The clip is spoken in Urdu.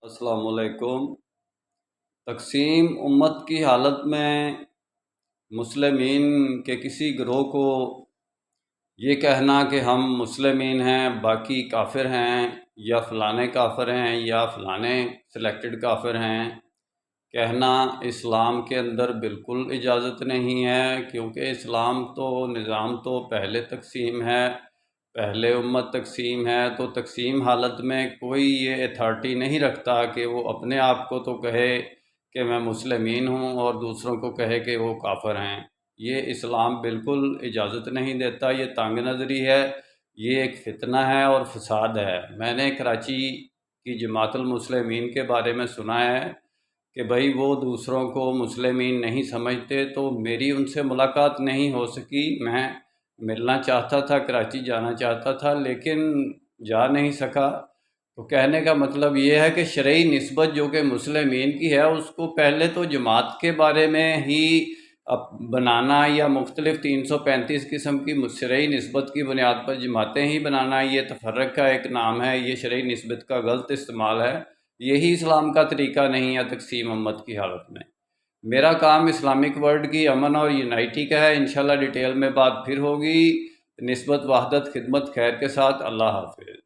السلام علیکم۔ تقسیم امت کی حالت میں مسلمین کے کسی گروہ کو یہ کہنا کہ ہم مسلمین ہیں باقی کافر ہیں یا فلانے کافر ہیں یا فلانے سلیکٹڈ کافر ہیں، کہنا اسلام کے اندر بالکل اجازت نہیں ہے، کیونکہ اسلام تو نظام تو پہلے تقسیم ہے، پہلے امت تقسیم ہے، تو تقسیم حالت میں کوئی یہ اتھارٹی نہیں رکھتا کہ وہ اپنے آپ کو تو کہے کہ میں مسلمین ہوں اور دوسروں کو کہے کہ وہ کافر ہیں۔ یہ اسلام بالکل اجازت نہیں دیتا، یہ تنگ نظری ہے، یہ ایک فتنہ ہے اور فساد ہے۔ میں نے کراچی کی جماعت المسلمین کے بارے میں سنا ہے کہ بھائی وہ دوسروں کو مسلمین نہیں سمجھتے، تو میری ان سے ملاقات نہیں ہو سکی۔ میں ملنا چاہتا تھا، کراچی جانا چاہتا تھا، لیکن جا نہیں سکا۔ تو کہنے کا مطلب یہ ہے کہ شرعی نسبت جو کہ مسلمین کی ہے، اس کو پہلے تو جماعت کے بارے میں ہی بنانا یا مختلف 335 قسم کی شرعی نسبت کی بنیاد پر جماعتیں ہی بنانا، یہ تفرق کا ایک نام ہے، یہ شرعی نسبت کا غلط استعمال ہے، یہی اسلام کا طریقہ نہیں ہے تقسیم امت کی حالت میں۔ میرا کام اسلامک ورلڈ کی امن اور یونائٹی کا ہے، انشاءاللہ ڈیٹیل میں بات پھر ہوگی۔ نسبت وحدت خدمت خیر کے ساتھ، اللہ حافظ۔